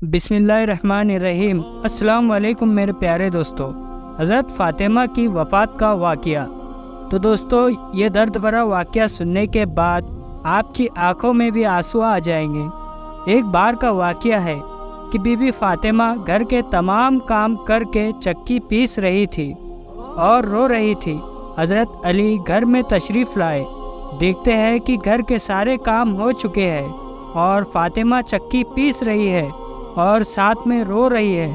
بسم اللہ الرحمن الرحیم۔ السلام علیکم میرے پیارے دوستو۔ حضرت فاطمہ کی وفات کا واقعہ۔ تو دوستو، یہ درد بھرا واقعہ سننے کے بعد آپ کی آنکھوں میں بھی آنسو آ جائیں گے۔ ایک بار کا واقعہ ہے کہ بی بی فاطمہ گھر کے تمام کام کر کے چکی پیس رہی تھی اور رو رہی تھی۔ حضرت علی گھر میں تشریف لائے، دیکھتے ہیں کہ گھر کے سارے کام ہو چکے ہیں اور فاطمہ چکی پیس رہی ہے اور ساتھ میں رو رہی ہے۔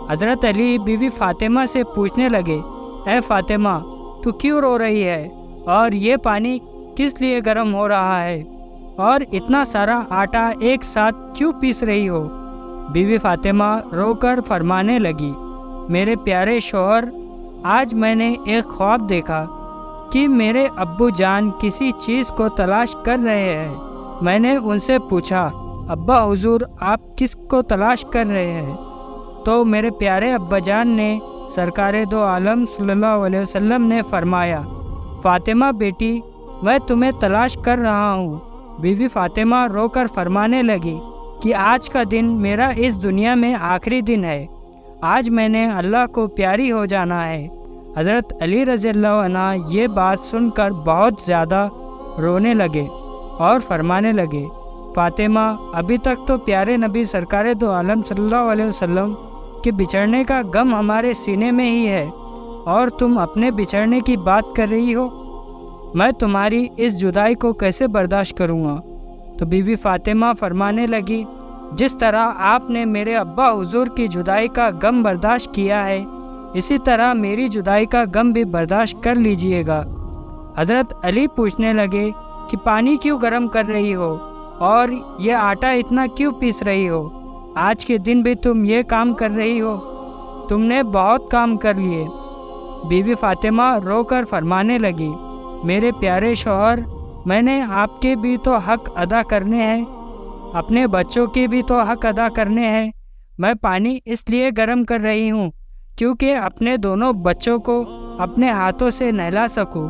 حضرت علی بی بی فاطمہ سے پوچھنے لگے، اے فاطمہ، تو کیوں رو رہی ہے اور یہ پانی کس لیے گرم ہو رہا ہے اور اتنا سارا آٹا ایک ساتھ کیوں پیس رہی ہو؟ بی بی فاطمہ رو کر فرمانے لگی، میرے پیارے شوہر، آج میں نے ایک خواب دیکھا کہ میرے ابو جان کسی چیز کو تلاش کر رہے ہیں۔ میں نے ان سے پوچھا، ابا حضور، آپ کس کو تلاش کر رہے ہیں؟ تو میرے پیارے ابا جان نے، سرکار دو عالم صلی اللہ علیہ وسلم نے فرمایا، فاطمہ بیٹی، میں تمہیں تلاش کر رہا ہوں۔ بی بی فاطمہ رو کر فرمانے لگی کہ آج کا دن میرا اس دنیا میں آخری دن ہے، آج میں نے اللہ کو پیاری ہو جانا ہے۔ حضرت علی رضی اللہ عنہ یہ بات سن کر بہت زیادہ رونے لگے اور فرمانے لگے، فاطمہ، ابھی تک تو پیارے نبی سرکار دو عالم صلی اللہ علیہ وسلم کے بچھڑنے کا غم ہمارے سینے میں ہی ہے اور تم اپنے بچھڑنے کی بات کر رہی ہو، میں تمہاری اس جدائی کو کیسے برداشت کروں گا؟ تو بی بی فاطمہ فرمانے لگی، جس طرح آپ نے میرے ابا حضور کی جدائی کا غم برداشت کیا ہے، اسی طرح میری جدائی کا غم بھی برداشت کر لیجئے گا۔ حضرت علی پوچھنے لگے کہ پانی کیوں گرم کر رہی ہو اور یہ آٹا اتنا کیوں پیس رہی ہو؟ آج کے دن بھی تم یہ کام کر رہی ہو، تم نے بہت کام کر لیے۔ بی بی فاطمہ رو کر فرمانے لگی، میرے پیارے شوہر، میں نے آپ کے بھی تو حق ادا کرنے ہیں، اپنے بچوں کے بھی تو حق ادا کرنے ہیں۔ میں پانی اس لیے گرم کر رہی ہوں کیونکہ اپنے دونوں بچوں کو اپنے ہاتھوں سے نہلا سکوں۔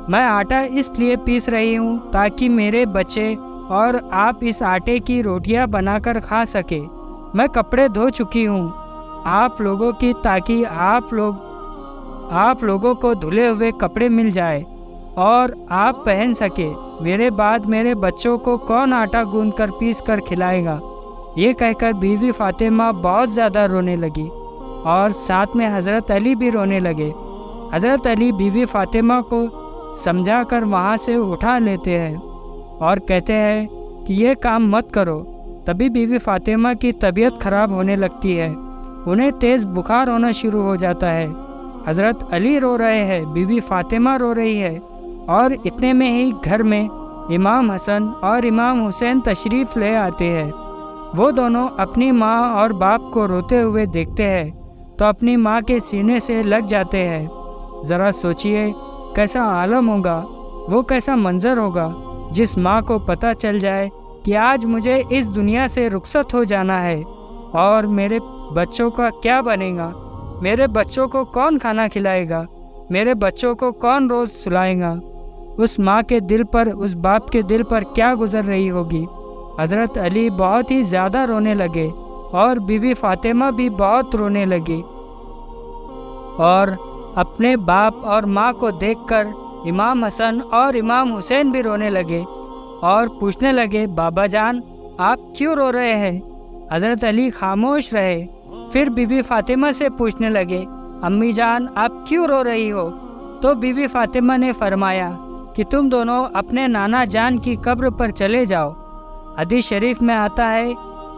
میں آٹا اس لیے پیس رہی ہوں تاکہ میرے بچے اور آپ اس آٹے کی روٹیاں بنا کر کھا سکے۔ میں کپڑے دھو چکی ہوں آپ لوگوں کی، تاکہ آپ لوگوں کو دھلے ہوئے کپڑے مل جائے اور آپ پہن سکے۔ میرے بعد میرے بچوں کو کون آٹا گوندھ کر پیس کر کھلائے گا؟ یہ کہہ کر بی بی فاطمہ بہت زیادہ رونے لگی اور ساتھ میں حضرت علی بھی رونے لگے۔ حضرت علی بی بی فاطمہ کو سمجھا کر وہاں سے اٹھا لیتے ہیں اور کہتے ہیں کہ یہ کام مت کرو۔ تبھی بی بی فاطمہ کی طبیعت خراب ہونے لگتی ہے، انہیں تیز بخار ہونا شروع ہو جاتا ہے۔ حضرت علی رو رہے ہیں، بی بی فاطمہ رو رہی ہے اور اتنے میں ہی گھر میں امام حسن اور امام حسین تشریف لے آتے ہیں۔ وہ دونوں اپنی ماں اور باپ کو روتے ہوئے دیکھتے ہیں تو اپنی ماں کے سینے سے لگ جاتے ہیں۔ ذرا سوچئے کیسا عالم ہوگا، وہ کیسا منظر ہوگا جس ماں کو پتہ چل جائے کہ آج مجھے اس دنیا سے رخصت ہو جانا ہے اور میرے بچوں کا کیا بنے گا؟ میرے بچوں کو کون کھانا کھلائے گا؟ میرے بچوں کو کون روز سلائے گا؟ اس ماں کے دل پر، اس باپ کے دل پر کیا گزر رہی ہوگی؟ حضرت علی بہت ہی زیادہ رونے لگے اور بی بی فاطمہ بھی بہت رونے لگی اور اپنے باپ اور ماں کو دیکھ کر امام حسن اور امام حسین بھی رونے لگے اور پوچھنے لگے، بابا جان، آپ کیوں رو رہے ہیں؟ حضرت علی خاموش رہے۔ پھر بی بی فاطمہ سے پوچھنے لگے، امی جان، آپ کیوں رو رہی ہو؟ تو بی بی فاطمہ نے فرمایا کہ تم دونوں اپنے نانا جان کی قبر پر چلے جاؤ۔ حدیث شریف میں آتا ہے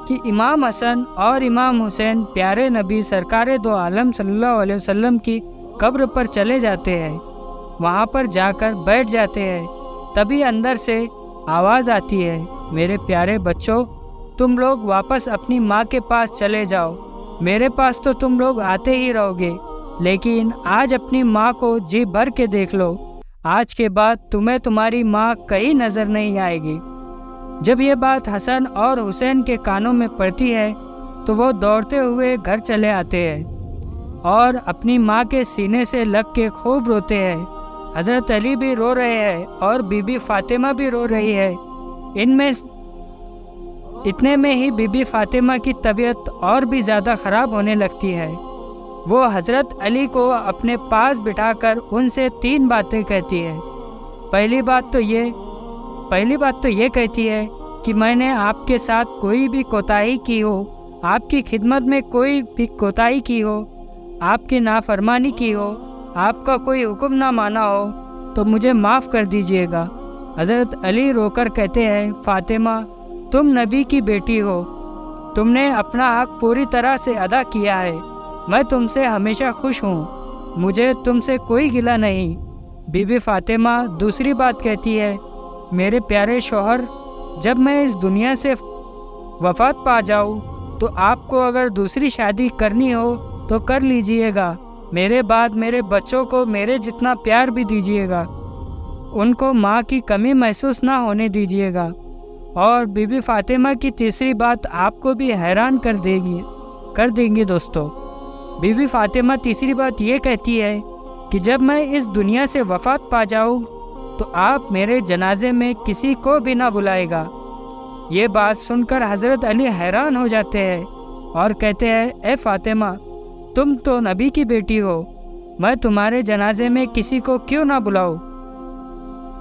کہ امام حسن اور امام حسین پیارے نبی سرکار دو عالم صلی اللہ علیہ وسلم کی قبر پر چلے جاتے ہیں، وہاں پر جا کر بیٹھ جاتے ہیں۔ تبھی اندر سے آواز آتی ہے، میرے پیارے بچوں، تم لوگ واپس اپنی ماں کے پاس چلے جاؤ، میرے پاس تو تم لوگ آتے ہی رہو گے، لیکن آج اپنی ماں کو جی بھر کے دیکھ لو، آج کے بعد تمہیں تمہاری ماں کہیں نظر نہیں آئے گی۔ جب یہ بات حسن اور حسین کے کانوں میں پڑتی ہے تو وہ دوڑتے ہوئے گھر چلے آتے ہیں اور اپنی ماں کے سینے سے لگ کے خوب روتے ہیں۔ حضرت علی بھی رو رہے ہیں اور بی بی فاطمہ بھی رو رہی ہے۔ ان میں اتنے میں ہی بی بی فاطمہ کی طبیعت اور بھی زیادہ خراب ہونے لگتی ہے۔ وہ حضرت علی کو اپنے پاس بٹھا کر ان سے 3 باتیں کہتی ہے۔ پہلی بات تو یہ کہتی ہے کہ میں نے آپ کے ساتھ کوئی بھی کوتاہی کی ہو، آپ کی خدمت میں کوئی بھی کوتاہی کی ہو، آپ کی نافرمانی کی ہو، آپ کا کوئی حکم نہ مانا ہو تو مجھے معاف کر دیجیے گا۔ حضرت علی رو کر کہتے ہیں، فاطمہ تم نبی کی بیٹی ہو، تم نے اپنا حق پوری طرح سے ادا کیا ہے، میں تم سے ہمیشہ خوش ہوں، مجھے تم سے کوئی گلہ نہیں۔ بی بی فاطمہ دوسری بات کہتی ہے، میرے پیارے شوہر، جب میں اس دنیا سے وفات پا جاؤں تو آپ کو اگر دوسری شادی کرنی ہو تو کر لیجئے گا، میرے بعد میرے بچوں کو میرے جتنا پیار بھی دیجیے گا، ان کو ماں کی کمی محسوس نہ ہونے دیجیے گا۔ اور بی بی فاطمہ کی تیسری بات آپ کو بھی حیران کر دیں گی دوستو۔ بی بی فاطمہ تیسری بات یہ کہتی ہے کہ جب میں اس دنیا سے وفات پا جاؤں تو آپ میرے جنازے میں کسی کو بھی نہ بلائے گا۔ یہ بات سن کر حضرت علی حیران ہو جاتے ہیں اور کہتے ہیں، اے فاطمہ تم تو نبی کی بیٹی ہو، میں تمہارے جنازے میں کسی کو کیوں نہ بلاؤں؟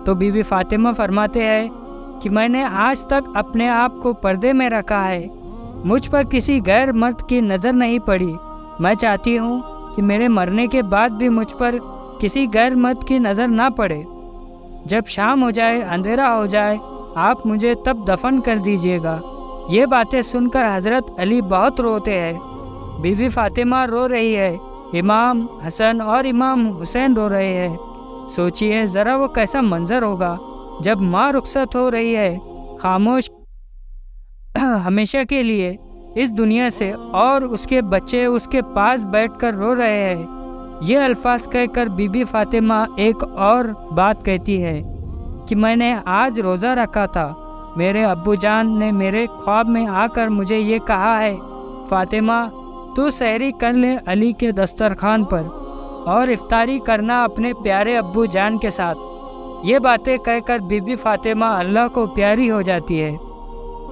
تو بی بی فاطمہ فرماتے ہیں کہ میں نے آج تک اپنے آپ کو پردے میں رکھا ہے، مجھ پر کسی غیر مرد کی نظر نہیں پڑی، میں چاہتی ہوں کہ میرے مرنے کے بعد بھی مجھ پر کسی غیر مرد کی نظر نہ پڑے، جب شام ہو جائے، اندھیرا ہو جائے، آپ مجھے تب دفن کر دیجیے گا۔ یہ باتیں سن کر حضرت علی بہت روتے ہیں، بی بی فاطمہ رو رہی ہے، امام حسن اور امام حسین رو رہے ہیں۔ سوچئے ذرا وہ کیسا منظر ہوگا جب ماں رخصت ہو رہی ہے، خاموش ہمیشہ کے لیے اس دنیا سے، اور اس کے بچے اس کے پاس بیٹھ کر رو رہے ہیں۔ یہ الفاظ کہہ کر بی بی فاطمہ ایک اور بات کہتی ہے کہ میں نے آج روزہ رکھا تھا، میرے ابو جان نے میرے خواب میں آ کر مجھے یہ کہا ہے، فاطمہ تو سحری کر لے علی کے دسترخوان پر اور افطاری کرنا اپنے پیارے ابو جان کے ساتھ۔ یہ باتیں کہہ کر بی بی فاطمہ اللہ کو پیاری ہو جاتی ہے۔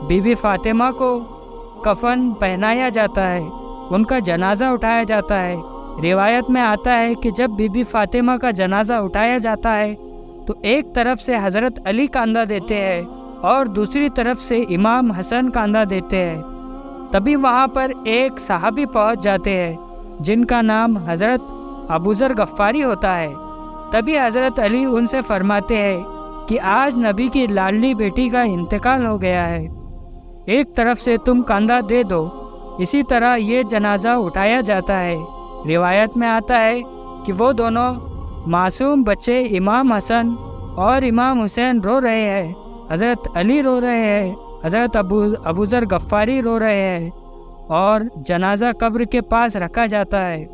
بی بی فاطمہ کو کفن پہنایا جاتا ہے، ان کا جنازہ اٹھایا جاتا ہے۔ روایت میں آتا ہے کہ جب بی بی فاطمہ کا جنازہ اٹھایا جاتا ہے تو ایک طرف سے حضرت علی کاندھا دیتے ہیں اور دوسری طرف سے امام حسن کاندھا دیتے ہیں۔ تبھی وہاں پر ایک صحابی پہنچ جاتے ہیں جن کا نام حضرت ابوذر غفاری ہوتا ہے۔ تبھی حضرت علی ان سے فرماتے ہیں کہ آج نبی کی لاڈلی بیٹی کا انتقال ہو گیا ہے، ایک طرف سے تم کاندھا دے دو، اسی طرح یہ جنازہ اٹھایا جاتا ہے۔ روایت میں آتا ہے کہ وہ دونوں معصوم بچے امام حسن اور امام حسین رو رہے ہیں، حضرت علی رو رہے ہیں، حضرت ابوذر غفاری رو رہے ہیں، اور جنازہ قبر کے پاس رکھا جاتا ہے۔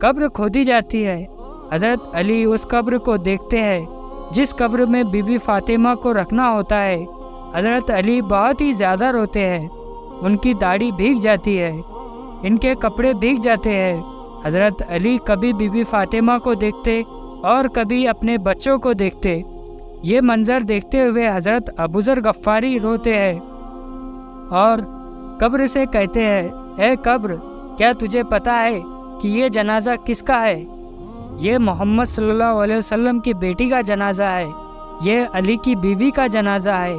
قبر کھودی جاتی ہے، حضرت علی اس قبر کو دیکھتے ہیں جس قبر میں بی بی فاطمہ کو رکھنا ہوتا ہے۔ حضرت علی بہت ہی زیادہ روتے ہیں، ان کی داڑھی بھیگ جاتی ہے، ان کے کپڑے بھیگ جاتے ہیں۔ حضرت علی کبھی بی بی فاطمہ کو دیکھتے اور کبھی اپنے بچوں کو دیکھتے۔ یہ منظر دیکھتے ہوئے حضرت ابوذر غفاری روتے ہیں اور قبر سے کہتے ہیں، اے قبر، کیا تجھے پتہ ہے کہ یہ جنازہ کس کا ہے؟ یہ محمد صلی اللہ علیہ وسلم کی بیٹی کا جنازہ ہے، یہ علی کی بیوی کا جنازہ ہے،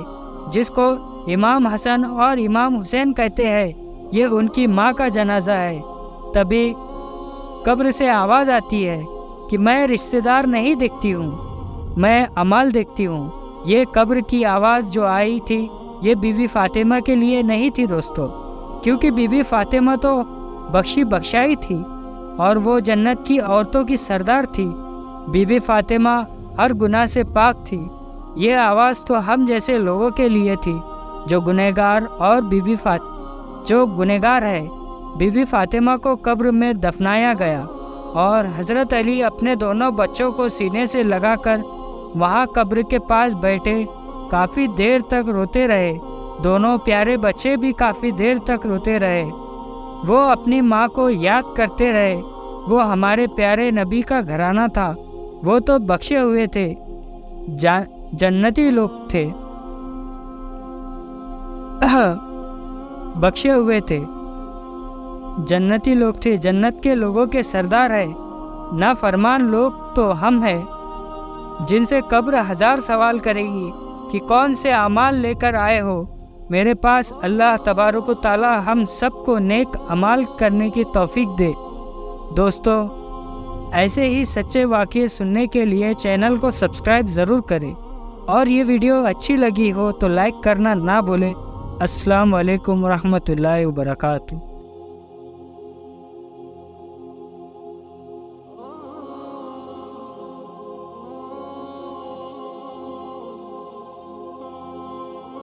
جس کو امام حسن اور امام حسین کہتے ہیں، یہ ان کی ماں کا جنازہ ہے۔ تبھی قبر سے آواز آتی ہے کہ میں رشتہ دار نہیں دیکھتی ہوں، میں اعمال دیکھتی ہوں۔ یہ قبر کی آواز جو آئی تھی یہ بی بی فاطمہ کے لیے نہیں تھی دوستو، کیونکہ بی بی فاطمہ تو بخشی بخشائی تھی اور وہ جنت کی عورتوں کی سردار تھی۔ بی بی فاطمہ ہر گناہ سے پاک تھی۔ یہ آواز تو ہم جیسے لوگوں کے لیے تھی جو گنہگار ہے۔ بی بی فاطمہ کو قبر میں دفنایا گیا اور حضرت علی اپنے دونوں بچوں کو سینے سے لگا کر وہاں قبر کے پاس بیٹھے کافی دیر تک روتے رہے۔ دونوں پیارے بچے بھی کافی دیر تک روتے رہے۔ وہ اپنی ماں کو یاد کرتے رہے، وہ ہمارے پیارے نبی کا گھرانہ تھا، وہ تو بخشے ہوئے تھے، جنتی لوگ تھے۔ بخشے ہوئے تھے، جنتی لوگ تھے، جنت کے لوگوں کے سردار ہے۔ نافرمان لوگ تو ہم ہیں جن سے قبر ہزار سوال کرے گی کہ کون سے اعمال لے کر آئے ہو میرے پاس۔ اللہ تبارک و تعالی ہم سب کو نیک اعمال کرنے کی توفیق دے۔ دوستو، ایسے ہی سچے واقعے سننے کے لیے چینل کو سبسکرائب ضرور کریں، اور یہ ویڈیو اچھی لگی ہو تو لائک کرنا نہ بھولیں۔ السلام علیکم ورحمۃ اللہ وبرکاتہ۔